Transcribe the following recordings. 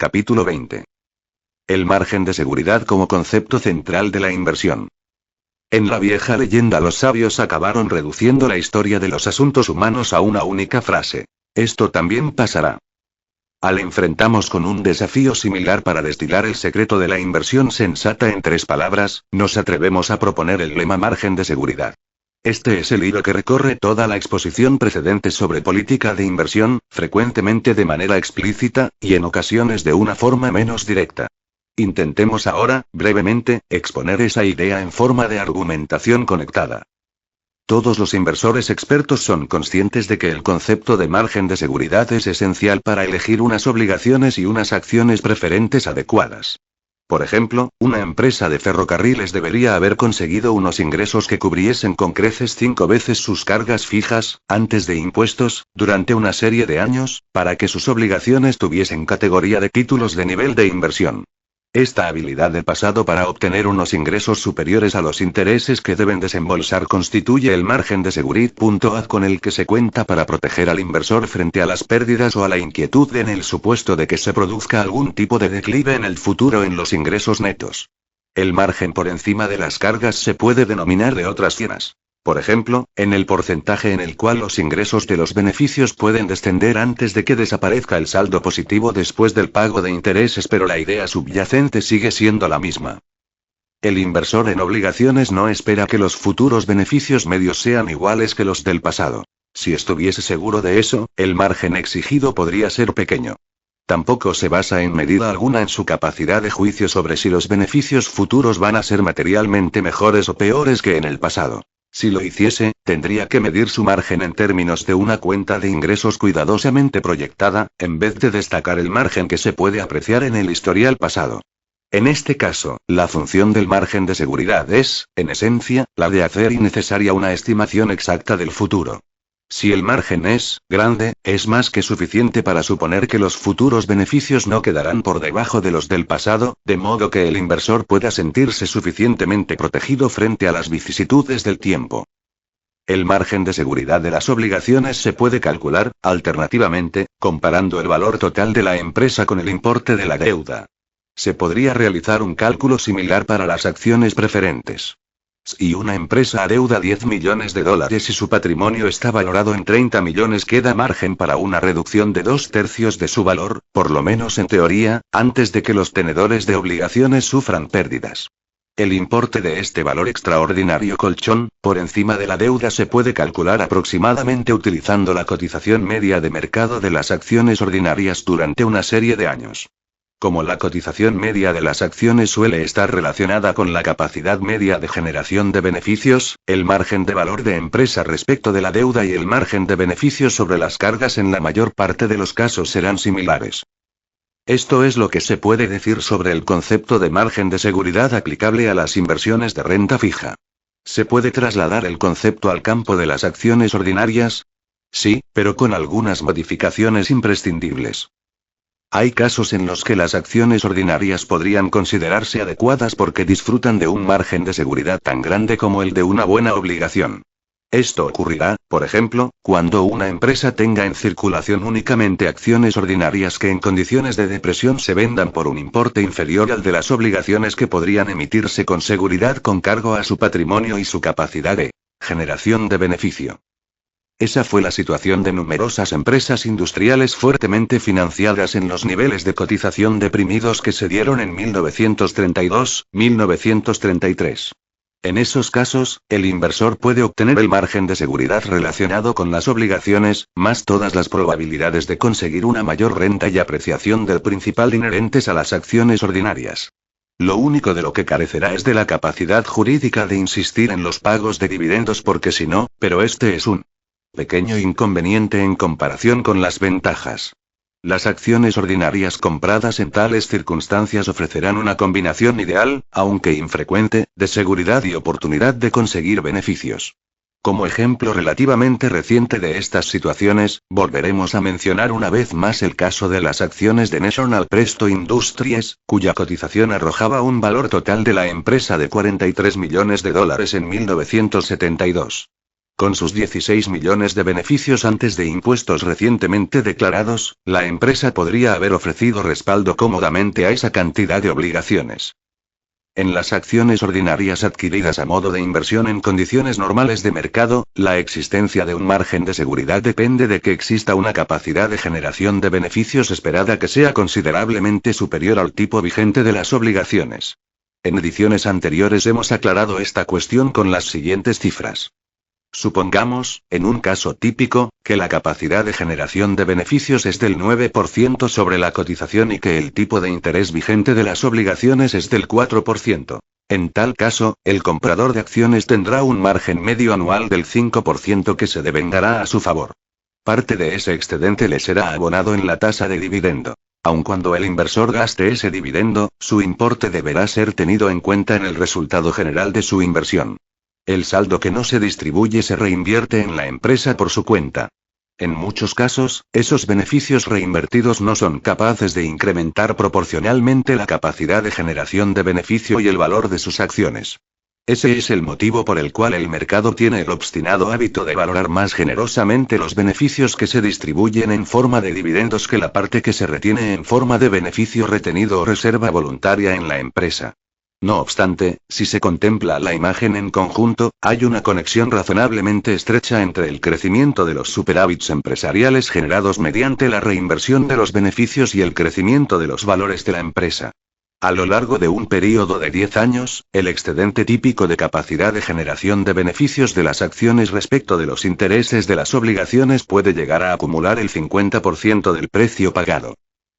Capítulo 20. El margen de seguridad como concepto central de la inversión. En la vieja leyenda los sabios acabaron reduciendo la historia de los asuntos humanos a una única frase. Esto también pasará. Al enfrentamos con un desafío similar para destilar el secreto de la inversión sensata en 3 palabras, nos atrevemos a proponer el lema margen de seguridad. Este es el hilo que recorre toda la exposición precedente sobre política de inversión, frecuentemente de manera explícita, y en ocasiones de una forma menos directa. Intentemos ahora, brevemente, exponer esa idea en forma de argumentación conectada. Todos los inversores expertos son conscientes de que el concepto de margen de seguridad es esencial para elegir unas obligaciones y unas acciones preferentes adecuadas. Por ejemplo, una empresa de ferrocarriles debería haber conseguido unos ingresos que cubriesen con creces 5 veces sus cargas fijas, antes de impuestos, durante una serie de años, para que sus obligaciones tuviesen categoría de títulos de nivel de inversión. Esta habilidad del pasado para obtener unos ingresos superiores a los intereses que deben desembolsar constituye el margen de seguridad con el que se cuenta para proteger al inversor frente a las pérdidas o a la inquietud en el supuesto de que se produzca algún tipo de declive en el futuro en los ingresos netos. El margen por encima de las cargas se puede denominar de otras cienas. Por ejemplo, en el porcentaje en el cual los ingresos de los beneficios pueden descender antes de que desaparezca el saldo positivo después del pago de intereses, pero la idea subyacente sigue siendo la misma. El inversor en obligaciones no espera que los futuros beneficios medios sean iguales que los del pasado. Si estuviese seguro de eso, el margen exigido podría ser pequeño. Tampoco se basa en medida alguna en su capacidad de juicio sobre si los beneficios futuros van a ser materialmente mejores o peores que en el pasado. Si lo hiciese, tendría que medir su margen en términos de una cuenta de ingresos cuidadosamente proyectada, en vez de destacar el margen que se puede apreciar en el historial pasado. En este caso, la función del margen de seguridad es, en esencia, la de hacer innecesaria una estimación exacta del futuro. Si el margen es grande, es más que suficiente para suponer que los futuros beneficios no quedarán por debajo de los del pasado, de modo que el inversor pueda sentirse suficientemente protegido frente a las vicisitudes del tiempo. El margen de seguridad de las obligaciones se puede calcular, alternativamente, comparando el valor total de la empresa con el importe de la deuda. Se podría realizar un cálculo similar para las acciones preferentes. Si una empresa adeuda $10 millones y su patrimonio está valorado en 30 millones, queda margen para una reducción de 2/3 de su valor, por lo menos en teoría, antes de que los tenedores de obligaciones sufran pérdidas. El importe de este valor extraordinario colchón, por encima de la deuda, se puede calcular aproximadamente utilizando la cotización media de mercado de las acciones ordinarias durante una serie de años. Como la cotización media de las acciones suele estar relacionada con la capacidad media de generación de beneficios, el margen de valor de empresa respecto de la deuda y el margen de beneficios sobre las cargas en la mayor parte de los casos serán similares. Esto es lo que se puede decir sobre el concepto de margen de seguridad aplicable a las inversiones de renta fija. ¿Se puede trasladar el concepto al campo de las acciones ordinarias? Sí, pero con algunas modificaciones imprescindibles. Hay casos en los que las acciones ordinarias podrían considerarse adecuadas porque disfrutan de un margen de seguridad tan grande como el de una buena obligación. Esto ocurrirá, por ejemplo, cuando una empresa tenga en circulación únicamente acciones ordinarias que en condiciones de depresión se vendan por un importe inferior al de las obligaciones que podrían emitirse con seguridad con cargo a su patrimonio y su capacidad de generación de beneficio. Esa fue la situación de numerosas empresas industriales fuertemente financiadas en los niveles de cotización deprimidos que se dieron en 1932-1933. En esos casos, el inversor puede obtener el margen de seguridad relacionado con las obligaciones, más todas las probabilidades de conseguir una mayor renta y apreciación del principal inherentes a las acciones ordinarias. Lo único de lo que carecerá es de la capacidad jurídica de insistir en los pagos de dividendos porque si no, pero este es un pequeño inconveniente en comparación con las ventajas. Las acciones ordinarias compradas en tales circunstancias ofrecerán una combinación ideal, aunque infrecuente, de seguridad y oportunidad de conseguir beneficios. Como ejemplo relativamente reciente de estas situaciones, volveremos a mencionar una vez más el caso de las acciones de National Presto Industries, cuya cotización arrojaba un valor total de la empresa de $43 millones en 1972. Con sus 16 millones de beneficios antes de impuestos recientemente declarados, la empresa podría haber ofrecido respaldo cómodamente a esa cantidad de obligaciones. En las acciones ordinarias adquiridas a modo de inversión en condiciones normales de mercado, la existencia de un margen de seguridad depende de que exista una capacidad de generación de beneficios esperada que sea considerablemente superior al tipo vigente de las obligaciones. En ediciones anteriores hemos aclarado esta cuestión con las siguientes cifras. Supongamos, en un caso típico, que la capacidad de generación de beneficios es del 9% sobre la cotización y que el tipo de interés vigente de las obligaciones es del 4%. En tal caso, el comprador de acciones tendrá un margen medio anual del 5% que se devengará a su favor. Parte de ese excedente le será abonado en la tasa de dividendo. Aun cuando el inversor gaste ese dividendo, su importe deberá ser tenido en cuenta en el resultado general de su inversión. El saldo que no se distribuye se reinvierte en la empresa por su cuenta. En muchos casos, esos beneficios reinvertidos no son capaces de incrementar proporcionalmente la capacidad de generación de beneficio y el valor de sus acciones. Ese es el motivo por el cual el mercado tiene el obstinado hábito de valorar más generosamente los beneficios que se distribuyen en forma de dividendos que la parte que se retiene en forma de beneficio retenido o reserva voluntaria en la empresa. No obstante, si se contempla la imagen en conjunto, hay una conexión razonablemente estrecha entre el crecimiento de los superávits empresariales generados mediante la reinversión de los beneficios y el crecimiento de los valores de la empresa. A lo largo de un período de 10 años, el excedente típico de capacidad de generación de beneficios de las acciones respecto de los intereses de las obligaciones puede llegar a acumular el 50% del precio pagado.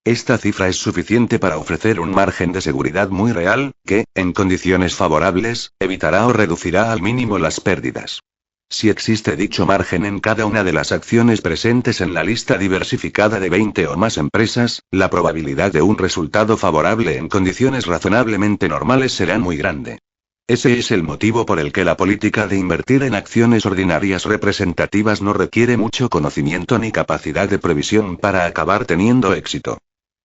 Esta cifra es suficiente para ofrecer un margen de seguridad muy real, que, en condiciones favorables, evitará o reducirá al mínimo las pérdidas. Si existe dicho margen en cada una de las acciones presentes en la lista diversificada de 20 o más empresas, la probabilidad de un resultado favorable en condiciones razonablemente normales será muy grande. Ese es el motivo por el que la política de invertir en acciones ordinarias representativas no requiere mucho conocimiento ni capacidad de previsión para acabar teniendo éxito.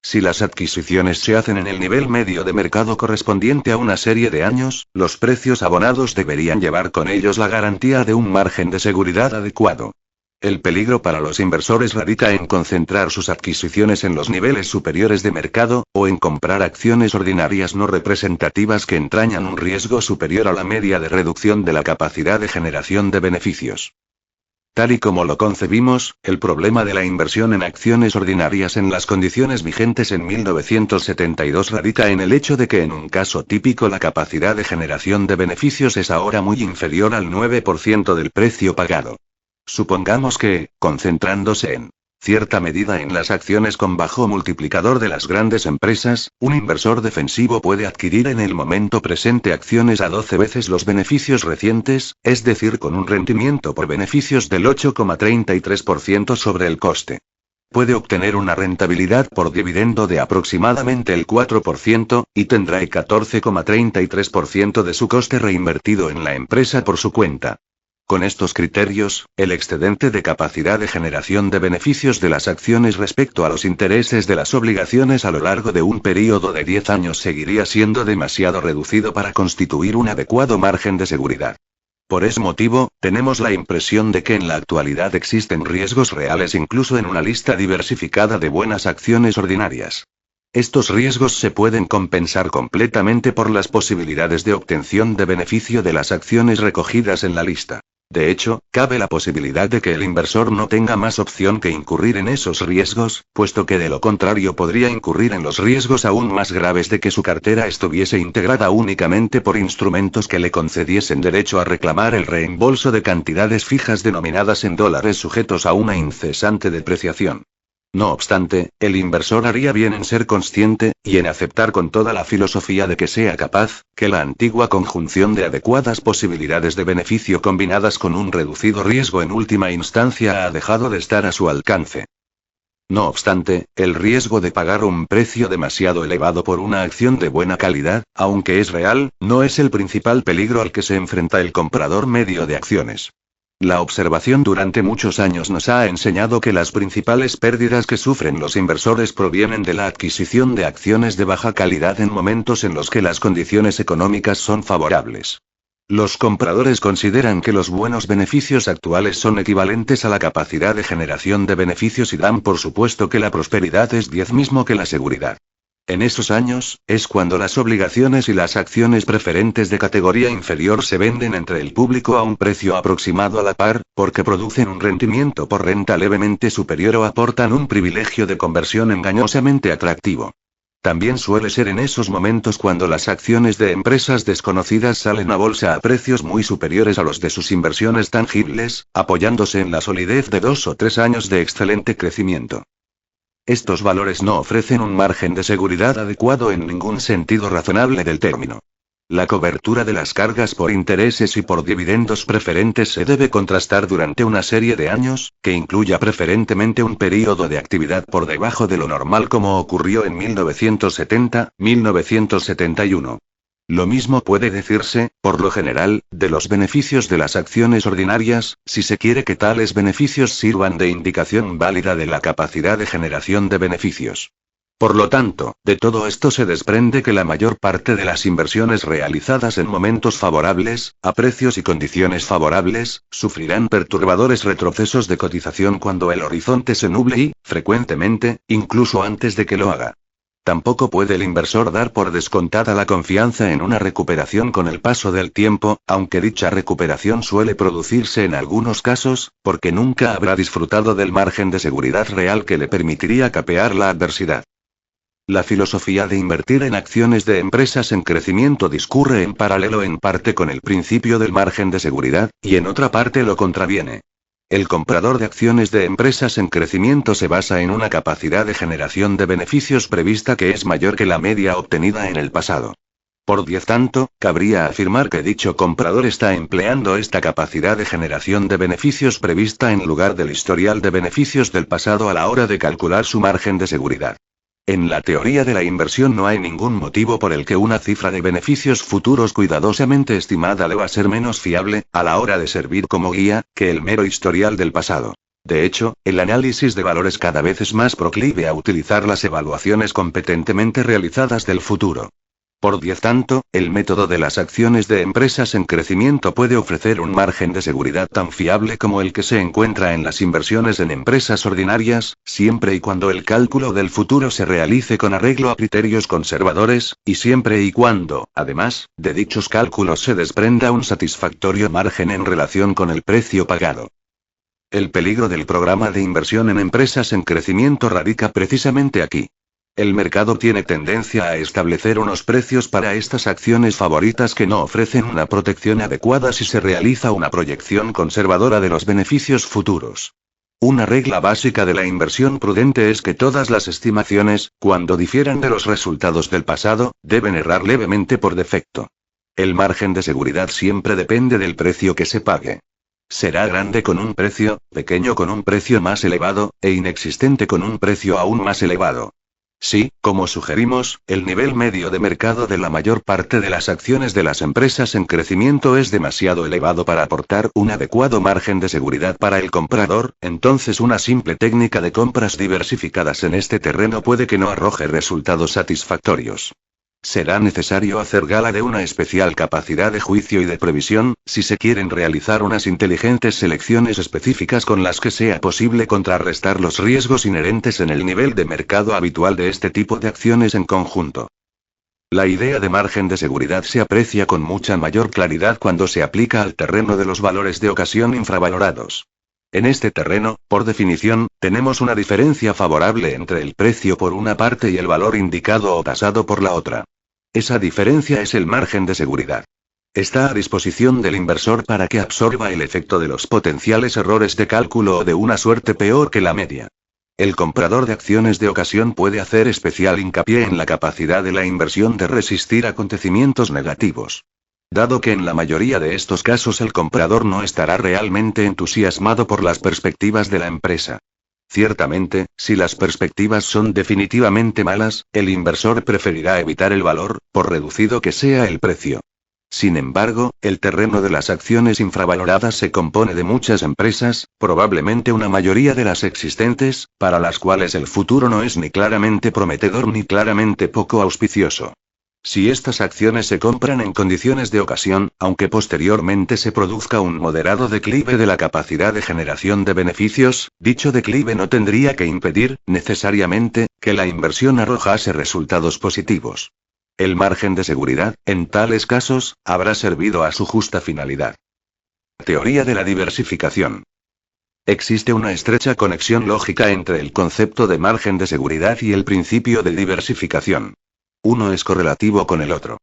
Si las adquisiciones se hacen en el nivel medio de mercado correspondiente a una serie de años, los precios abonados deberían llevar con ellos la garantía de un margen de seguridad adecuado. El peligro para los inversores radica en concentrar sus adquisiciones en los niveles superiores de mercado, o en comprar acciones ordinarias no representativas que entrañan un riesgo superior a la media de reducción de la capacidad de generación de beneficios. Tal y como lo concebimos, el problema de la inversión en acciones ordinarias en las condiciones vigentes en 1972 radica en el hecho de que en un caso típico la capacidad de generación de beneficios es ahora muy inferior al 9% del precio pagado. Supongamos que, concentrándose en cierta medida en las acciones con bajo multiplicador de las grandes empresas, un inversor defensivo puede adquirir en el momento presente acciones a 12 veces los beneficios recientes, es decir, con un rendimiento por beneficios del 8,33% sobre el coste. Puede obtener una rentabilidad por dividendo de aproximadamente el 4%, y tendrá el 14,33% de su coste reinvertido en la empresa por su cuenta. Con estos criterios, el excedente de capacidad de generación de beneficios de las acciones respecto a los intereses de las obligaciones a lo largo de un período de 10 años seguiría siendo demasiado reducido para constituir un adecuado margen de seguridad. Por ese motivo, tenemos la impresión de que en la actualidad existen riesgos reales incluso en una lista diversificada de buenas acciones ordinarias. Estos riesgos se pueden compensar completamente por las posibilidades de obtención de beneficio de las acciones recogidas en la lista. De hecho, cabe la posibilidad de que el inversor no tenga más opción que incurrir en esos riesgos, puesto que de lo contrario podría incurrir en los riesgos aún más graves de que su cartera estuviese integrada únicamente por instrumentos que le concediesen derecho a reclamar el reembolso de cantidades fijas denominadas en dólares sujetos a una incesante depreciación. No obstante, el inversor haría bien en ser consciente, y en aceptar con toda la filosofía de que sea capaz, que la antigua conjunción de adecuadas posibilidades de beneficio combinadas con un reducido riesgo en última instancia ha dejado de estar a su alcance. No obstante, el riesgo de pagar un precio demasiado elevado por una acción de buena calidad, aunque es real, no es el principal peligro al que se enfrenta el comprador medio de acciones. La observación durante muchos años nos ha enseñado que las principales pérdidas que sufren los inversores provienen de la adquisición de acciones de baja calidad en momentos en los que las condiciones económicas son favorables. Los compradores consideran que los buenos beneficios actuales son equivalentes a la capacidad de generación de beneficios y dan por supuesto que la prosperidad es 10 mismo que la seguridad. En esos años, es cuando las obligaciones y las acciones preferentes de categoría inferior se venden entre el público a un precio aproximado a la par, porque producen un rendimiento por renta levemente superior o aportan un privilegio de conversión engañosamente atractivo. También suele ser en esos momentos cuando las acciones de empresas desconocidas salen a bolsa a precios muy superiores a los de sus inversiones tangibles, apoyándose en la solidez de 2 o 3 años de excelente crecimiento. Estos valores no ofrecen un margen de seguridad adecuado en ningún sentido razonable del término. La cobertura de las cargas por intereses y por dividendos preferentes se debe contrastar durante una serie de años, que incluya preferentemente un período de actividad por debajo de lo normal como ocurrió en 1970-1971. Lo mismo puede decirse, por lo general, de los beneficios de las acciones ordinarias, si se quiere que tales beneficios sirvan de indicación válida de la capacidad de generación de beneficios. Por lo tanto, de todo esto se desprende que la mayor parte de las inversiones realizadas en momentos favorables, a precios y condiciones favorables, sufrirán perturbadores retrocesos de cotización cuando el horizonte se nuble y, frecuentemente, incluso antes de que lo haga. Tampoco puede el inversor dar por descontada la confianza en una recuperación con el paso del tiempo, aunque dicha recuperación suele producirse en algunos casos, porque nunca habrá disfrutado del margen de seguridad real que le permitiría capear la adversidad. La filosofía de invertir en acciones de empresas en crecimiento discurre en paralelo en parte con el principio del margen de seguridad, y en otra parte lo contraviene. El comprador de acciones de empresas en crecimiento se basa en una capacidad de generación de beneficios prevista que es mayor que la media obtenida en el pasado. Por tanto, cabría afirmar que dicho comprador está empleando esta capacidad de generación de beneficios prevista en lugar del historial de beneficios del pasado a la hora de calcular su margen de seguridad. En la teoría de la inversión no hay ningún motivo por el que una cifra de beneficios futuros cuidadosamente estimada deba ser menos fiable, a la hora de servir como guía, que el mero historial del pasado. De hecho, el análisis de valores cada vez es más proclive a utilizar las evaluaciones competentemente realizadas del futuro. Por tanto, el método de las acciones de empresas en crecimiento puede ofrecer un margen de seguridad tan fiable como el que se encuentra en las inversiones en empresas ordinarias, siempre y cuando el cálculo del futuro se realice con arreglo a criterios conservadores, y siempre y cuando, además, de dichos cálculos se desprenda un satisfactorio margen en relación con el precio pagado. El peligro del programa de inversión en empresas en crecimiento radica precisamente aquí. El mercado tiene tendencia a establecer unos precios para estas acciones favoritas que no ofrecen una protección adecuada si se realiza una proyección conservadora de los beneficios futuros. Una regla básica de la inversión prudente es que todas las estimaciones, cuando difieran de los resultados del pasado, deben errar levemente por defecto. El margen de seguridad siempre depende del precio que se pague. Será grande con un precio, pequeño con un precio más elevado, e inexistente con un precio aún más elevado. Sí, como sugerimos, el nivel medio de mercado de la mayor parte de las acciones de las empresas en crecimiento es demasiado elevado para aportar un adecuado margen de seguridad para el comprador, entonces una simple técnica de compras diversificadas en este terreno puede que no arroje resultados satisfactorios. Será necesario hacer gala de una especial capacidad de juicio y de previsión, si se quieren realizar unas inteligentes selecciones específicas con las que sea posible contrarrestar los riesgos inherentes en el nivel de mercado habitual de este tipo de acciones en conjunto. La idea de margen de seguridad se aprecia con mucha mayor claridad cuando se aplica al terreno de los valores de ocasión infravalorados. En este terreno, por definición, tenemos una diferencia favorable entre el precio por una parte y el valor indicado o tasado por la otra. Esa diferencia es el margen de seguridad. Está a disposición del inversor para que absorba el efecto de los potenciales errores de cálculo o de una suerte peor que la media. El comprador de acciones de ocasión puede hacer especial hincapié en la capacidad de la inversión de resistir acontecimientos negativos. Dado que en la mayoría de estos casos el comprador no estará realmente entusiasmado por las perspectivas de la empresa. Ciertamente, si las perspectivas son definitivamente malas, el inversor preferirá evitar el valor, por reducido que sea el precio. Sin embargo, el terreno de las acciones infravaloradas se compone de muchas empresas, probablemente una mayoría de las existentes, para las cuales el futuro no es ni claramente prometedor ni claramente poco auspicioso. Si estas acciones se compran en condiciones de ocasión, aunque posteriormente se produzca un moderado declive de la capacidad de generación de beneficios, dicho declive no tendría que impedir, necesariamente, que la inversión arrojase resultados positivos. El margen de seguridad, en tales casos, habrá servido a su justa finalidad. Teoría de la diversificación. Existe una estrecha conexión lógica entre el concepto de margen de seguridad y el principio de diversificación. Uno es correlativo con el otro.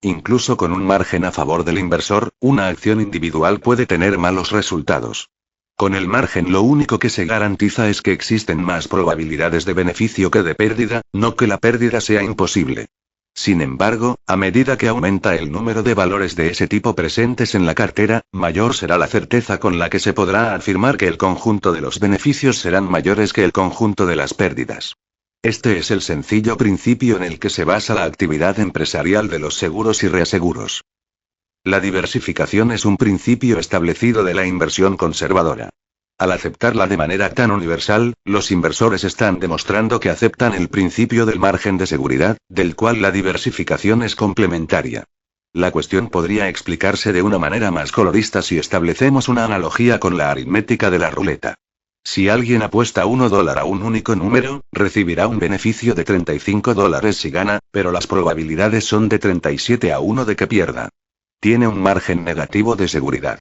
Incluso con un margen a favor del inversor, una acción individual puede tener malos resultados. Con el margen lo único que se garantiza es que existen más probabilidades de beneficio que de pérdida, no que la pérdida sea imposible. Sin embargo, a medida que aumenta el número de valores de ese tipo presentes en la cartera, mayor será la certeza con la que se podrá afirmar que el conjunto de los beneficios serán mayores que el conjunto de las pérdidas. Este es el sencillo principio en el que se basa la actividad empresarial de los seguros y reaseguros. La diversificación es un principio establecido de la inversión conservadora. Al aceptarla de manera tan universal, los inversores están demostrando que aceptan el principio del margen de seguridad, del cual la diversificación es complementaria. La cuestión podría explicarse de una manera más colorista si establecemos una analogía con la aritmética de la ruleta. Si alguien apuesta $1 a un único número, recibirá un beneficio de $35 si gana, pero las probabilidades son de 37 a 1 de que pierda. Tiene un margen negativo de seguridad.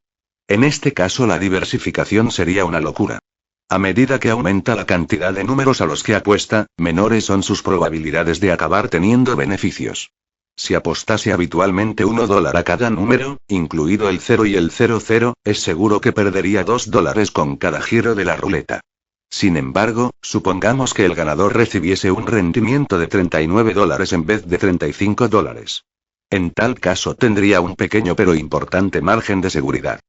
En este caso la diversificación sería una locura. A medida que aumenta la cantidad de números a los que apuesta, menores son sus probabilidades de acabar teniendo beneficios. Si apostase habitualmente $1 a cada número, incluido el 0 y el 00, es seguro que perdería $2 con cada giro de la ruleta. Sin embargo, supongamos que el ganador recibiese un rendimiento de $39 en vez de $35. En tal caso tendría un pequeño pero importante margen de seguridad.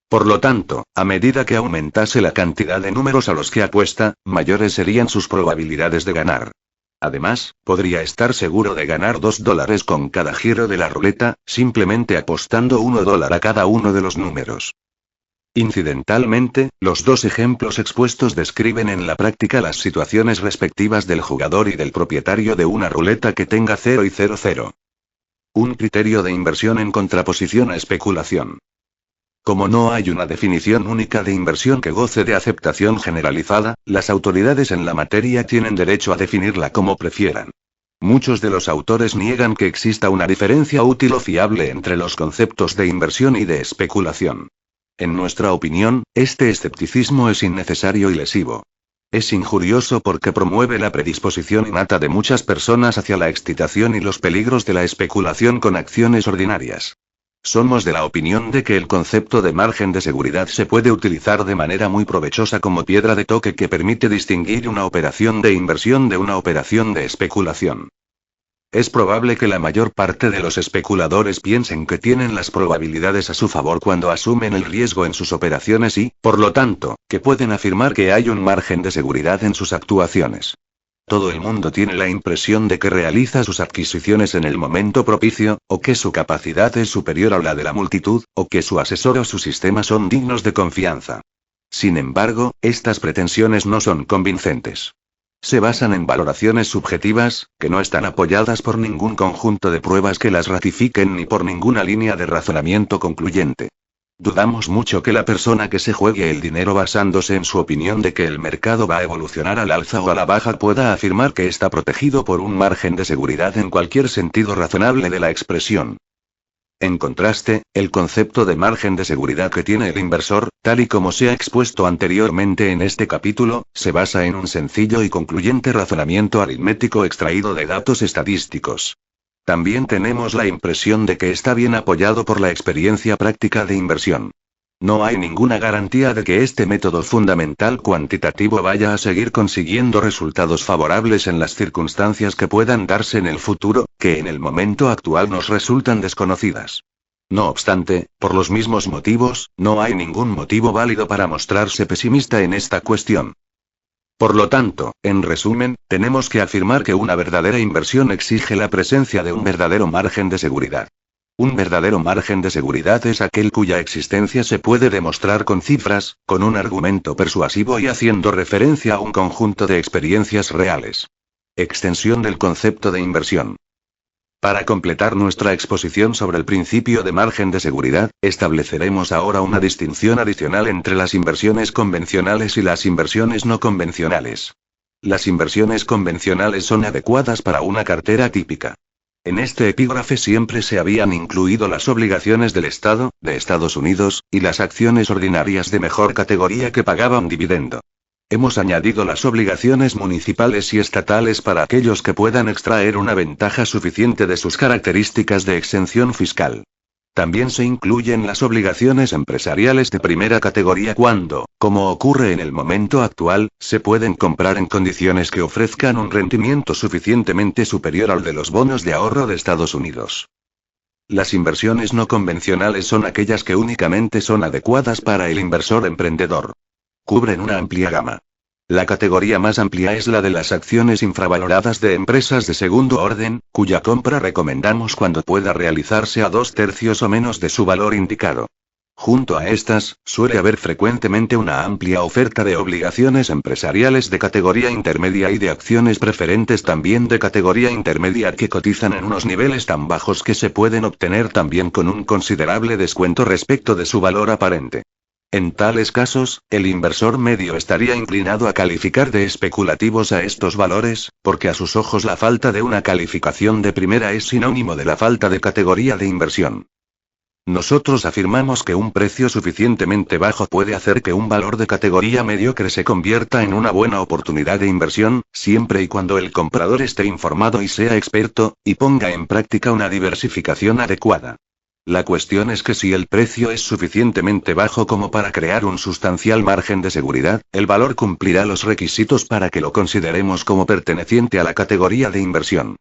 Por lo tanto, a medida que aumentase la cantidad de números a los que apuesta, mayores serían sus probabilidades de ganar. Además, podría estar seguro de ganar $2 con cada giro de la ruleta, simplemente apostando $1 a cada uno de los números. Incidentalmente, los dos ejemplos expuestos describen en la práctica las situaciones respectivas del jugador y del propietario de una ruleta que tenga 0 y 00. Un criterio de inversión en contraposición a especulación. Como no hay una definición única de inversión que goce de aceptación generalizada, las autoridades en la materia tienen derecho a definirla como prefieran. Muchos de los autores niegan que exista una diferencia útil o fiable entre los conceptos de inversión y de especulación. En nuestra opinión, este escepticismo es innecesario y lesivo. Es injurioso porque promueve la predisposición innata de muchas personas hacia la excitación y los peligros de la especulación con acciones ordinarias. Somos de la opinión de que el concepto de margen de seguridad se puede utilizar de manera muy provechosa como piedra de toque que permite distinguir una operación de inversión de una operación de especulación. Es probable que la mayor parte de los especuladores piensen que tienen las probabilidades a su favor cuando asumen el riesgo en sus operaciones y, por lo tanto, que pueden afirmar que hay un margen de seguridad en sus actuaciones. Todo el mundo tiene la impresión de que realiza sus adquisiciones en el momento propicio, o que su capacidad es superior a la de la multitud, o que su asesor o su sistema son dignos de confianza. Sin embargo, estas pretensiones no son convincentes. Se basan en valoraciones subjetivas, que no están apoyadas por ningún conjunto de pruebas que las ratifiquen ni por ninguna línea de razonamiento concluyente. Dudamos mucho que la persona que se juegue el dinero basándose en su opinión de que el mercado va a evolucionar al alza o a la baja pueda afirmar que está protegido por un margen de seguridad en cualquier sentido razonable de la expresión. En contraste, el concepto de margen de seguridad que tiene el inversor, tal y como se ha expuesto anteriormente en este capítulo, se basa en un sencillo y concluyente razonamiento aritmético extraído de datos estadísticos. También tenemos la impresión de que está bien apoyado por la experiencia práctica de inversión. No hay ninguna garantía de que este método fundamental cuantitativo vaya a seguir consiguiendo resultados favorables en las circunstancias que puedan darse en el futuro, que en el momento actual nos resultan desconocidas. No obstante, por los mismos motivos, no hay ningún motivo válido para mostrarse pesimista en esta cuestión. Por lo tanto, en resumen, tenemos que afirmar que una verdadera inversión exige la presencia de un verdadero margen de seguridad. Un verdadero margen de seguridad es aquel cuya existencia se puede demostrar con cifras, con un argumento persuasivo y haciendo referencia a un conjunto de experiencias reales. Extensión del concepto de inversión. Para completar nuestra exposición sobre el principio de margen de seguridad, estableceremos ahora una distinción adicional entre las inversiones convencionales y las inversiones no convencionales. Las inversiones convencionales son adecuadas para una cartera típica. En este epígrafe siempre se habían incluido las obligaciones del Estado, de Estados Unidos, y las acciones ordinarias de mejor categoría que pagaban dividendo. Hemos añadido las obligaciones municipales y estatales para aquellos que puedan extraer una ventaja suficiente de sus características de exención fiscal. También se incluyen las obligaciones empresariales de primera categoría cuando, como ocurre en el momento actual, se pueden comprar en condiciones que ofrezcan un rendimiento suficientemente superior al de los bonos de ahorro de Estados Unidos. Las inversiones no convencionales son aquellas que únicamente son adecuadas para el inversor emprendedor. Cubren una amplia gama. La categoría más amplia es la de las acciones infravaloradas de empresas de segundo orden, cuya compra recomendamos cuando pueda realizarse a 2/3 o menos de su valor indicado. Junto a estas, suele haber frecuentemente una amplia oferta de obligaciones empresariales de categoría intermedia y de acciones preferentes también de categoría intermedia que cotizan en unos niveles tan bajos que se pueden obtener también con un considerable descuento respecto de su valor aparente. En tales casos, el inversor medio estaría inclinado a calificar de especulativos a estos valores, porque a sus ojos la falta de una calificación de primera es sinónimo de la falta de categoría de inversión. Nosotros afirmamos que un precio suficientemente bajo puede hacer que un valor de categoría mediocre se convierta en una buena oportunidad de inversión, siempre y cuando el comprador esté informado y sea experto, y ponga en práctica una diversificación adecuada. La cuestión es que si el precio es suficientemente bajo como para crear un sustancial margen de seguridad, el valor cumplirá los requisitos para que lo consideremos como perteneciente a la categoría de inversión.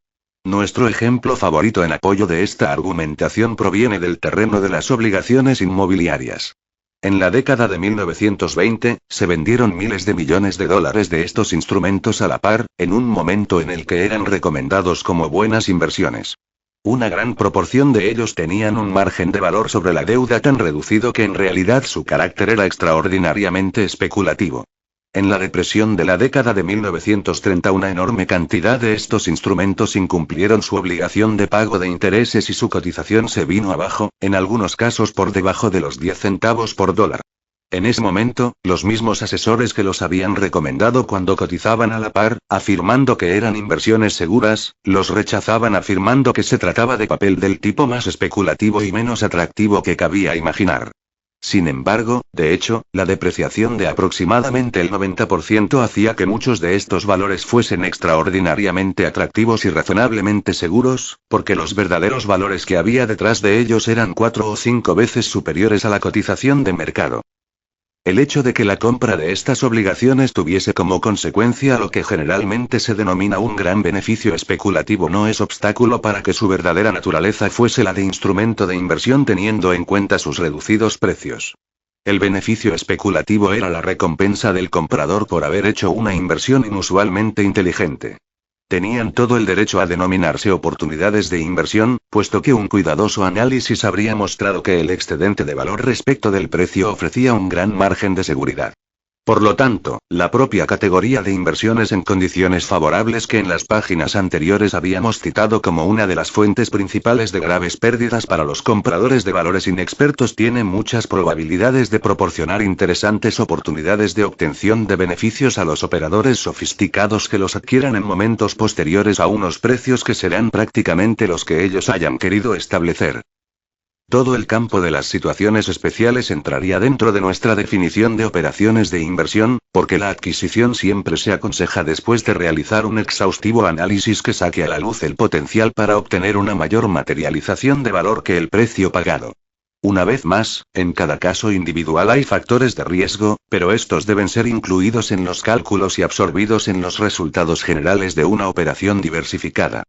Nuestro ejemplo favorito en apoyo de esta argumentación proviene del terreno de las obligaciones inmobiliarias. En la década de 1920, se vendieron miles de millones de dólares de estos instrumentos a la par, en un momento en el que eran recomendados como buenas inversiones. Una gran proporción de ellos tenían un margen de valor sobre la deuda tan reducido que en realidad su carácter era extraordinariamente especulativo. En la depresión de la década de 1930 una enorme cantidad de estos instrumentos incumplieron su obligación de pago de intereses y su cotización se vino abajo, en algunos casos por debajo de los 10 centavos por dólar. En ese momento, los mismos asesores que los habían recomendado cuando cotizaban a la par, afirmando que eran inversiones seguras, los rechazaban afirmando que se trataba de papel del tipo más especulativo y menos atractivo que cabía imaginar. Sin embargo, de hecho, la depreciación de aproximadamente el 90% hacía que muchos de estos valores fuesen extraordinariamente atractivos y razonablemente seguros, porque los verdaderos valores que había detrás de ellos eran 4 o 5 veces superiores a la cotización de mercado. El hecho de que la compra de estas obligaciones tuviese como consecuencia lo que generalmente se denomina un gran beneficio especulativo no es obstáculo para que su verdadera naturaleza fuese la de instrumento de inversión teniendo en cuenta sus reducidos precios. El beneficio especulativo era la recompensa del comprador por haber hecho una inversión inusualmente inteligente. Tenían todo el derecho a denominarse oportunidades de inversión, puesto que un cuidadoso análisis habría mostrado que el excedente de valor respecto del precio ofrecía un gran margen de seguridad. Por lo tanto, la propia categoría de inversiones en condiciones favorables que en las páginas anteriores habíamos citado como una de las fuentes principales de graves pérdidas para los compradores de valores inexpertos tiene muchas probabilidades de proporcionar interesantes oportunidades de obtención de beneficios a los operadores sofisticados que los adquieran en momentos posteriores a unos precios que serán prácticamente los que ellos hayan querido establecer. Todo el campo de las situaciones especiales entraría dentro de nuestra definición de operaciones de inversión, porque la adquisición siempre se aconseja después de realizar un exhaustivo análisis que saque a la luz el potencial para obtener una mayor materialización de valor que el precio pagado. Una vez más, en cada caso individual hay factores de riesgo, pero estos deben ser incluidos en los cálculos y absorbidos en los resultados generales de una operación diversificada.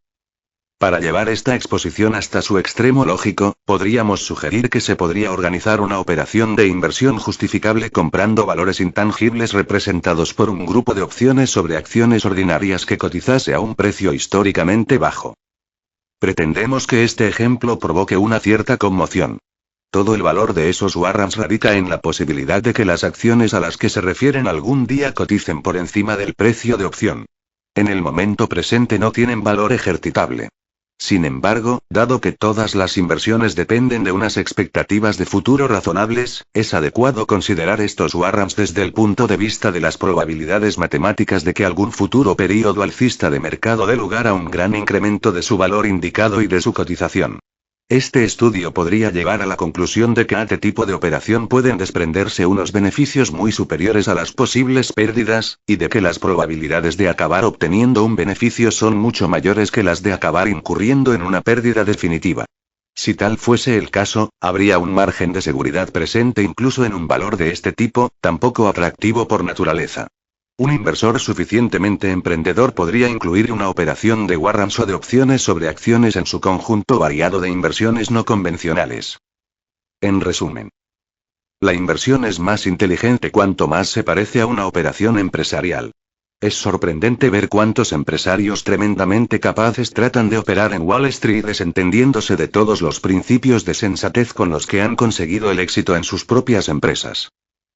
Para llevar esta exposición hasta su extremo lógico, podríamos sugerir que se podría organizar una operación de inversión justificable comprando valores intangibles representados por un grupo de opciones sobre acciones ordinarias que cotizase a un precio históricamente bajo. Pretendemos que este ejemplo provoque una cierta conmoción. Todo el valor de esos warrants radica en la posibilidad de que las acciones a las que se refieren algún día coticen por encima del precio de opción. En el momento presente no tienen valor ejercitable. Sin embargo, dado que todas las inversiones dependen de unas expectativas de futuro razonables, es adecuado considerar estos warrants desde el punto de vista de las probabilidades matemáticas de que algún futuro período alcista de mercado dé lugar a un gran incremento de su valor indicado y de su cotización. Este estudio podría llevar a la conclusión de que a este tipo de operación pueden desprenderse unos beneficios muy superiores a las posibles pérdidas, y de que las probabilidades de acabar obteniendo un beneficio son mucho mayores que las de acabar incurriendo en una pérdida definitiva. Si tal fuese el caso, habría un margen de seguridad presente incluso en un valor de este tipo, tan poco atractivo por naturaleza. Un inversor suficientemente emprendedor podría incluir una operación de warrants o de opciones sobre acciones en su conjunto variado de inversiones no convencionales. En resumen, la inversión es más inteligente cuanto más se parece a una operación empresarial. Es sorprendente ver cuántos empresarios tremendamente capaces tratan de operar en Wall Street desentendiéndose de todos los principios de sensatez con los que han conseguido el éxito en sus propias empresas.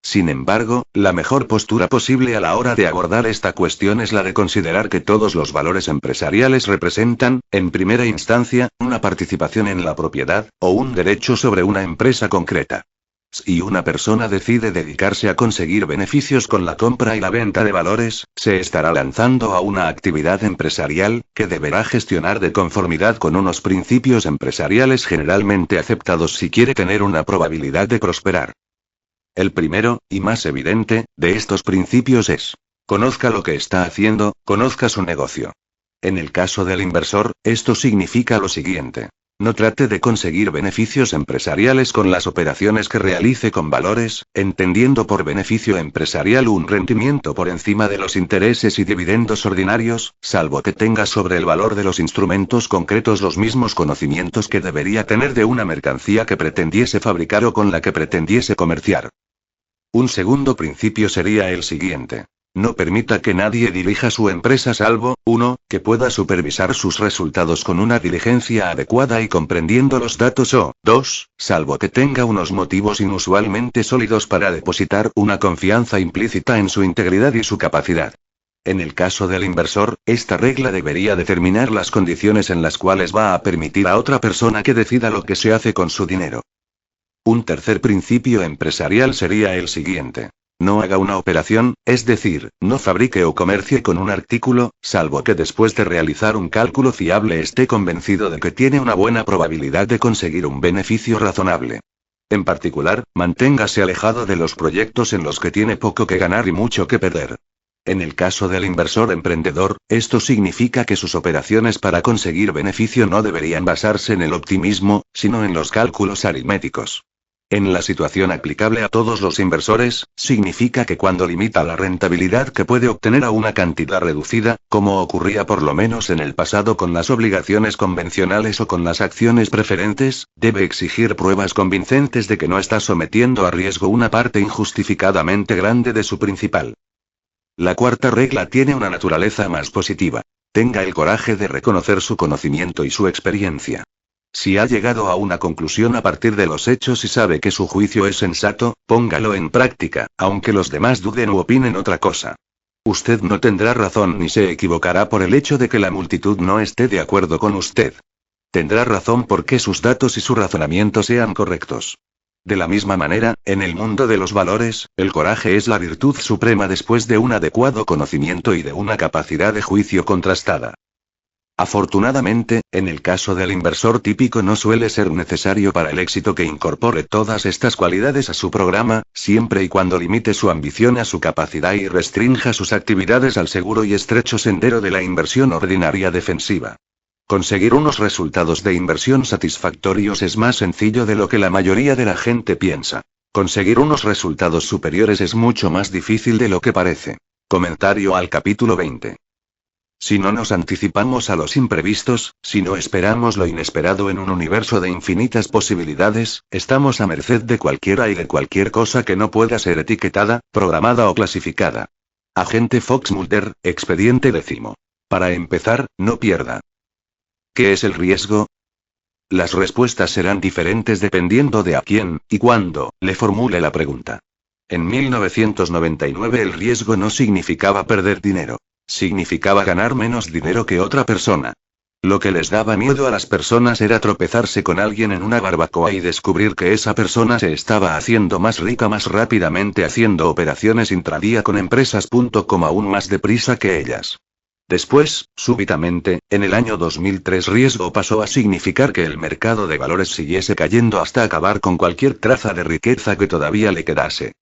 Sin embargo, la mejor postura posible a la hora de abordar esta cuestión es la de considerar que todos los valores empresariales representan, en primera instancia, una participación en la propiedad, o un derecho sobre una empresa concreta. Si una persona decide dedicarse a conseguir beneficios con la compra y la venta de valores, se estará lanzando a una actividad empresarial, que deberá gestionar de conformidad con unos principios empresariales generalmente aceptados si quiere tener una probabilidad de prosperar. El primero, y más evidente, de estos principios es: conozca lo que está haciendo, conozca su negocio. En el caso del inversor, esto significa lo siguiente. No trate de conseguir beneficios empresariales con las operaciones que realice con valores, entendiendo por beneficio empresarial un rendimiento por encima de los intereses y dividendos ordinarios, salvo que tenga sobre el valor de los instrumentos concretos los mismos conocimientos que debería tener de una mercancía que pretendiese fabricar o con la que pretendiese comerciar. Un segundo principio sería el siguiente. No permita que nadie dirija su empresa salvo, 1, que pueda supervisar sus resultados con una diligencia adecuada y comprendiendo los datos o, 2, salvo que tenga unos motivos inusualmente sólidos para depositar una confianza implícita en su integridad y su capacidad. En el caso del inversor, esta regla debería determinar las condiciones en las cuales va a permitir a otra persona que decida lo que se hace con su dinero. Un tercer principio empresarial sería el siguiente. No haga una operación, es decir, no fabrique o comercie con un artículo, salvo que después de realizar un cálculo fiable esté convencido de que tiene una buena probabilidad de conseguir un beneficio razonable. En particular, manténgase alejado de los proyectos en los que tiene poco que ganar y mucho que perder. En el caso del inversor emprendedor, esto significa que sus operaciones para conseguir beneficio no deberían basarse en el optimismo, sino en los cálculos aritméticos. En la situación aplicable a todos los inversores, significa que cuando limita la rentabilidad que puede obtener a una cantidad reducida, como ocurría por lo menos en el pasado con las obligaciones convencionales o con las acciones preferentes, debe exigir pruebas convincentes de que no está sometiendo a riesgo una parte injustificadamente grande de su principal. La cuarta regla tiene una naturaleza más positiva. Tenga el coraje de reconocer su conocimiento y su experiencia. Si ha llegado a una conclusión a partir de los hechos y sabe que su juicio es sensato, póngalo en práctica, aunque los demás duden u opinen otra cosa. Usted no tendrá razón ni se equivocará por el hecho de que la multitud no esté de acuerdo con usted. Tendrá razón porque sus datos y su razonamiento sean correctos. De la misma manera, en el mundo de los valores, el coraje es la virtud suprema después de un adecuado conocimiento y de una capacidad de juicio contrastada. Afortunadamente, en el caso del inversor típico no suele ser necesario para el éxito que incorpore todas estas cualidades a su programa, siempre y cuando limite su ambición a su capacidad y restrinja sus actividades al seguro y estrecho sendero de la inversión ordinaria defensiva. Conseguir unos resultados de inversión satisfactorios es más sencillo de lo que la mayoría de la gente piensa. Conseguir unos resultados superiores es mucho más difícil de lo que parece. Comentario al capítulo 20. Si no nos anticipamos a los imprevistos, si no esperamos lo inesperado en un universo de infinitas posibilidades, estamos a merced de cualquiera y de cualquier cosa que no pueda ser etiquetada, programada o clasificada. Agente Fox Mulder, expediente 10. Para empezar, no pierda. ¿Qué es el riesgo? Las respuestas serán diferentes dependiendo de a quién, y cuándo, le formule la pregunta. En 1999 el riesgo no significaba perder dinero. Significaba ganar menos dinero que otra persona. Lo que les daba miedo a las personas era tropezarse con alguien en una barbacoa y descubrir que esa persona se estaba haciendo más rica más rápidamente haciendo operaciones intradía con empresas.com aún más deprisa que ellas. Después, súbitamente, en el año 2003 riesgo pasó a significar que el mercado de valores siguiese cayendo hasta acabar con cualquier traza de riqueza que todavía le quedase.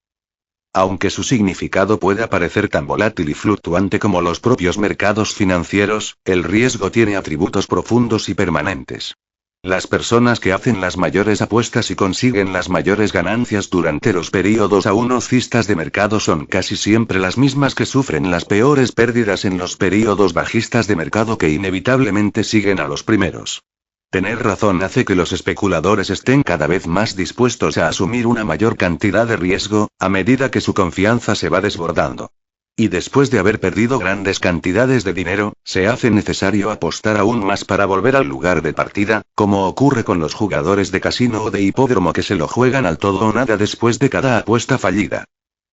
Aunque su significado pueda parecer tan volátil y fluctuante como los propios mercados financieros, el riesgo tiene atributos profundos y permanentes. Las personas que hacen las mayores apuestas y consiguen las mayores ganancias durante los períodos aún alcistas de mercado son casi siempre las mismas que sufren las peores pérdidas en los períodos bajistas de mercado que inevitablemente siguen a los primeros. Tener razón hace que los especuladores estén cada vez más dispuestos a asumir una mayor cantidad de riesgo, a medida que su confianza se va desbordando. Y después de haber perdido grandes cantidades de dinero, se hace necesario apostar aún más para volver al lugar de partida, como ocurre con los jugadores de casino o de hipódromo que se lo juegan al todo o nada después de cada apuesta fallida.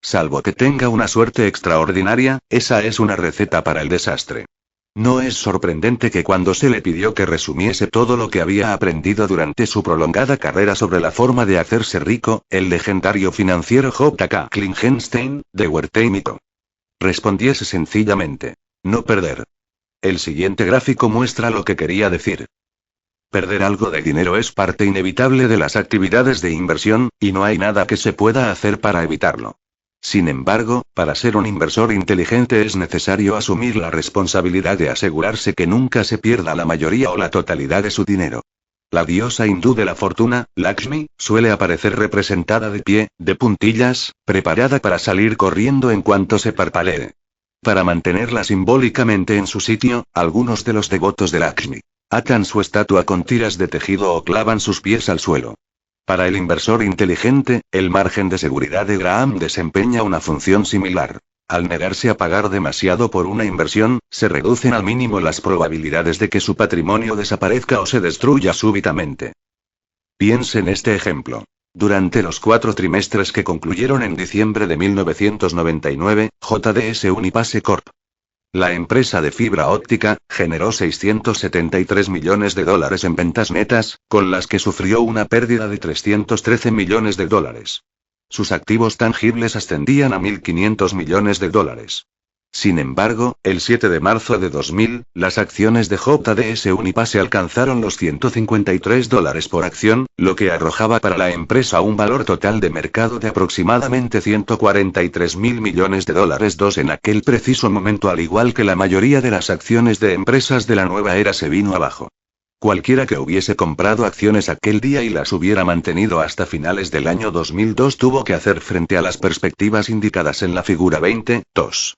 Salvo que tenga una suerte extraordinaria, esa es una receta para el desastre. No es sorprendente que cuando se le pidió que resumiese todo lo que había aprendido durante su prolongada carrera sobre la forma de hacerse rico, el legendario financiero J.K. Klingenstein, de Wertheimito respondiese sencillamente: no perder. El siguiente gráfico muestra lo que quería decir. Perder algo de dinero es parte inevitable de las actividades de inversión, y no hay nada que se pueda hacer para evitarlo. Sin embargo, para ser un inversor inteligente es necesario asumir la responsabilidad de asegurarse que nunca se pierda la mayoría o la totalidad de su dinero. La diosa hindú de la fortuna, Lakshmi, suele aparecer representada de pie, de puntillas, preparada para salir corriendo en cuanto se parpalee. Para mantenerla simbólicamente en su sitio, algunos de los devotos de Lakshmi atan su estatua con tiras de tejido o clavan sus pies al suelo. Para el inversor inteligente, el margen de seguridad de Graham desempeña una función similar. Al negarse a pagar demasiado por una inversión, se reducen al mínimo las probabilidades de que su patrimonio desaparezca o se destruya súbitamente. Piense en este ejemplo. Durante los 4 trimestres que concluyeron en diciembre de 1999, JDS Unipace Corp., la empresa de fibra óptica, generó $673 millones en ventas netas, con las que sufrió una pérdida de $313 millones. Sus activos tangibles ascendían a $1.500 millones. Sin embargo, el 7 de marzo de 2000, las acciones de JDS Unipace alcanzaron los $153 por acción, lo que arrojaba para la empresa un valor total de mercado de aproximadamente $143.000 millones. En aquel preciso momento, al igual que la mayoría de las acciones de empresas de la nueva era, se vino abajo. Cualquiera que hubiese comprado acciones aquel día y las hubiera mantenido hasta finales del año 2002 tuvo que hacer frente a las perspectivas indicadas en la figura 20.2.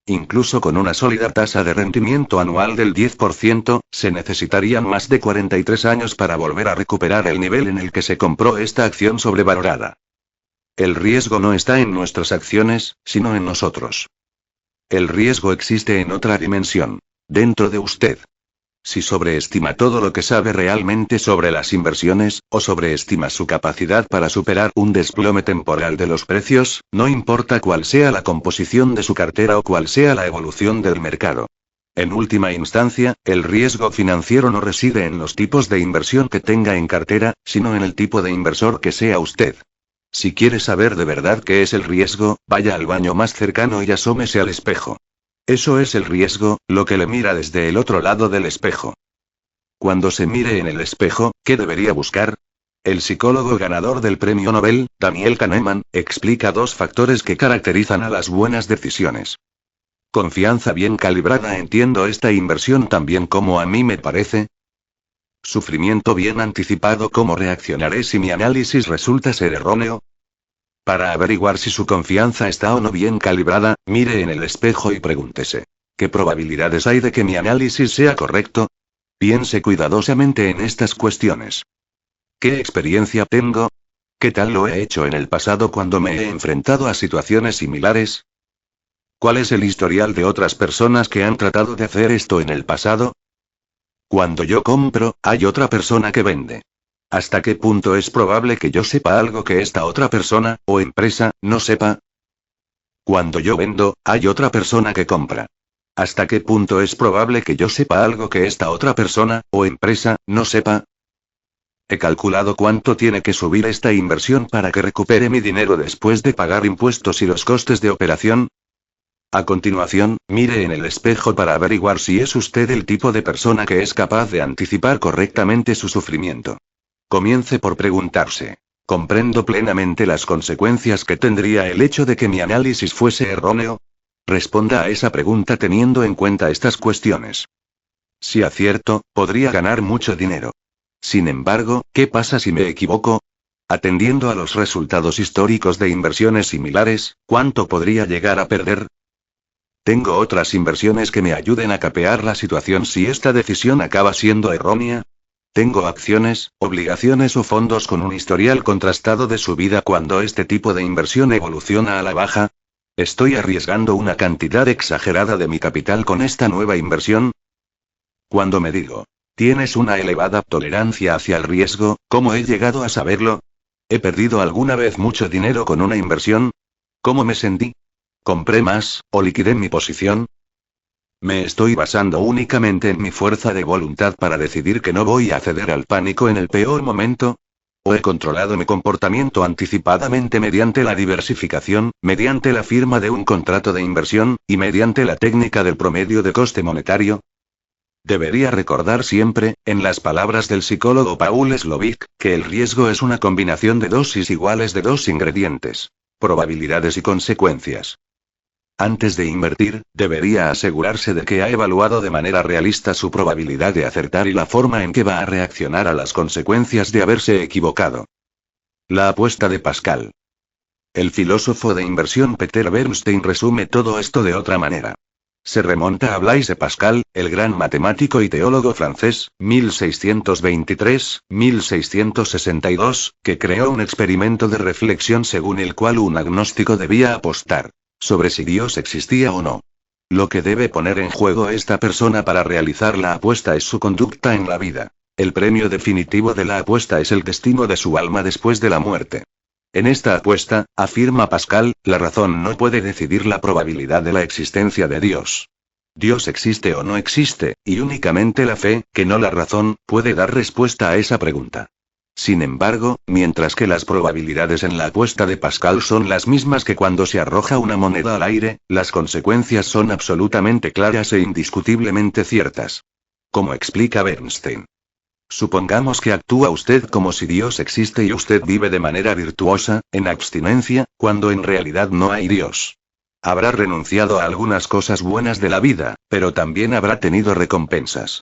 Incluso con una sólida tasa de rendimiento anual del 10%, se necesitarían más de 43 años para volver a recuperar el nivel en el que se compró esta acción sobrevalorada. El riesgo no está en nuestras acciones, sino en nosotros. El riesgo existe en otra dimensión. Dentro de usted. Si sobreestima todo lo que sabe realmente sobre las inversiones, o sobreestima su capacidad para superar un desplome temporal de los precios, no importa cuál sea la composición de su cartera o cuál sea la evolución del mercado. En última instancia, el riesgo financiero no reside en los tipos de inversión que tenga en cartera, sino en el tipo de inversor que sea usted. Si quiere saber de verdad qué es el riesgo, vaya al baño más cercano y asómese al espejo. Eso es el riesgo, lo que le mira desde el otro lado del espejo. Cuando se mire en el espejo, ¿qué debería buscar? El psicólogo ganador del premio Nobel, Daniel Kahneman, explica 2 factores que caracterizan a las buenas decisiones. Confianza bien calibrada. ¿Entiendo esta inversión tan bien como a mí me parece? Sufrimiento bien anticipado. ¿Cómo reaccionaré si mi análisis resulta ser erróneo? Para averiguar si su confianza está o no bien calibrada, mire en el espejo y pregúntese: ¿qué probabilidades hay de que mi análisis sea correcto? Piense cuidadosamente en estas cuestiones. ¿Qué experiencia tengo? ¿Qué tal lo he hecho en el pasado cuando me he enfrentado a situaciones similares? ¿Cuál es el historial de otras personas que han tratado de hacer esto en el pasado? Cuando yo compro, hay otra persona que vende. ¿Hasta qué punto es probable que yo sepa algo que esta otra persona, o empresa, no sepa? Cuando yo vendo, hay otra persona que compra. ¿Hasta qué punto es probable que yo sepa algo que esta otra persona, o empresa, no sepa? He calculado cuánto tiene que subir esta inversión para que recupere mi dinero después de pagar impuestos y los costes de operación. A continuación, mire en el espejo para averiguar si es usted el tipo de persona que es capaz de anticipar correctamente su sufrimiento. Comience por preguntarse: ¿comprendo plenamente las consecuencias que tendría el hecho de que mi análisis fuese erróneo? Responda a esa pregunta teniendo en cuenta estas cuestiones. Si acierto, podría ganar mucho dinero. Sin embargo, ¿qué pasa si me equivoco? Atendiendo a los resultados históricos de inversiones similares, ¿cuánto podría llegar a perder? ¿Tengo otras inversiones que me ayuden a capear la situación si esta decisión acaba siendo errónea? ¿Tengo acciones, obligaciones o fondos con un historial contrastado de subida cuando este tipo de inversión evoluciona a la baja? ¿Estoy arriesgando una cantidad exagerada de mi capital con esta nueva inversión? Cuando me digo: ¿tienes una elevada tolerancia hacia el riesgo? ¿Cómo he llegado a saberlo? ¿He perdido alguna vez mucho dinero con una inversión? ¿Cómo me sentí? ¿Compré más, o liquidé mi posición? ¿Me estoy basando únicamente en mi fuerza de voluntad para decidir que no voy a ceder al pánico en el peor momento? ¿O he controlado mi comportamiento anticipadamente mediante la diversificación, mediante la firma de un contrato de inversión, y mediante la técnica del promedio de coste monetario? Debería recordar siempre, en las palabras del psicólogo Paul Slovic, que el riesgo es una combinación de dosis iguales de dos ingredientes: probabilidades y consecuencias. Antes de invertir, debería asegurarse de que ha evaluado de manera realista su probabilidad de acertar y la forma en que va a reaccionar a las consecuencias de haberse equivocado. La apuesta de Pascal. El filósofo de inversión Peter Bernstein resume todo esto de otra manera. Se remonta a Blaise Pascal, el gran matemático y teólogo francés, 1623-1662, que creó un experimento de reflexión según el cual un agnóstico debía apostar sobre si Dios existía o no. Lo que debe poner en juego esta persona para realizar la apuesta es su conducta en la vida. El premio definitivo de la apuesta es el destino de su alma después de la muerte. En esta apuesta, afirma Pascal, la razón no puede decidir la probabilidad de la existencia de Dios. Dios existe o no existe, y únicamente la fe, que no la razón, puede dar respuesta a esa pregunta. Sin embargo, mientras que las probabilidades en la apuesta de Pascal son las mismas que cuando se arroja una moneda al aire, las consecuencias son absolutamente claras e indiscutiblemente ciertas. Como explica Bernstein. Supongamos que actúa usted como si Dios existe y usted vive de manera virtuosa, en abstinencia, cuando en realidad no hay Dios. Habrá renunciado a algunas cosas buenas de la vida, pero también habrá tenido recompensas.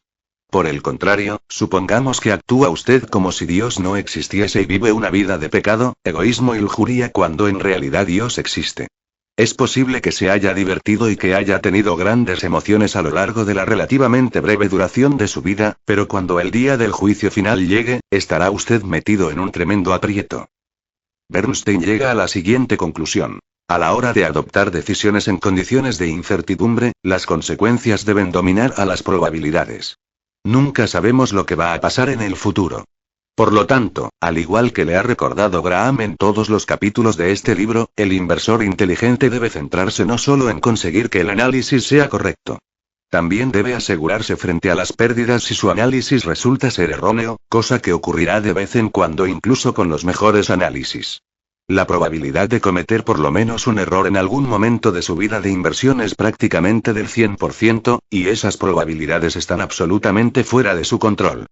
Por el contrario, supongamos que actúa usted como si Dios no existiese y vive una vida de pecado, egoísmo y lujuria cuando en realidad Dios existe. Es posible que se haya divertido y que haya tenido grandes emociones a lo largo de la relativamente breve duración de su vida, pero cuando el día del juicio final llegue, estará usted metido en un tremendo aprieto. Bernstein llega a la siguiente conclusión. A la hora de adoptar decisiones en condiciones de incertidumbre, las consecuencias deben dominar a las probabilidades. Nunca sabemos lo que va a pasar en el futuro. Por lo tanto, al igual que le ha recordado Graham en todos los capítulos de este libro, el inversor inteligente debe centrarse no solo en conseguir que el análisis sea correcto. También debe asegurarse frente a las pérdidas si su análisis resulta ser erróneo, cosa que ocurrirá de vez en cuando incluso con los mejores análisis. La probabilidad de cometer por lo menos un error en algún momento de su vida de inversión es prácticamente del 100%, y esas probabilidades están absolutamente fuera de su control.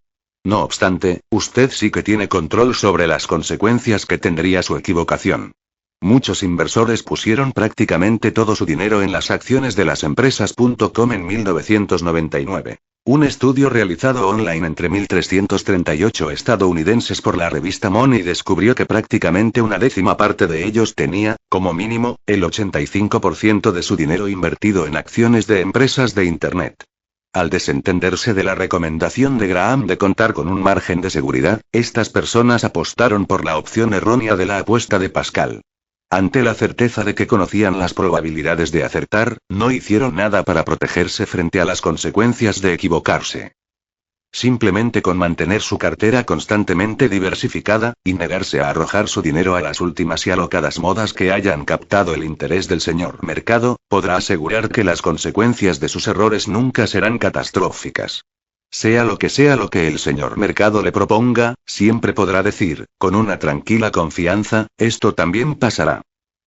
No obstante, usted sí que tiene control sobre las consecuencias que tendría su equivocación. Muchos inversores pusieron prácticamente todo su dinero en las acciones de las empresas.com en 1999. Un estudio realizado online entre 1.338 estadounidenses por la revista Money descubrió que prácticamente una décima parte de ellos tenía, como mínimo, el 85% de su dinero invertido en acciones de empresas de Internet. Al desentenderse de la recomendación de Graham de contar con un margen de seguridad, estas personas apostaron por la opción errónea de la apuesta de Pascal. Ante la certeza de que conocían las probabilidades de acertar, no hicieron nada para protegerse frente a las consecuencias de equivocarse. Simplemente con mantener su cartera constantemente diversificada, y negarse a arrojar su dinero a las últimas y alocadas modas que hayan captado el interés del señor mercado, podrá asegurar que las consecuencias de sus errores nunca serán catastróficas. Sea lo que el señor mercado le proponga, siempre podrá decir, con una tranquila confianza, esto también pasará.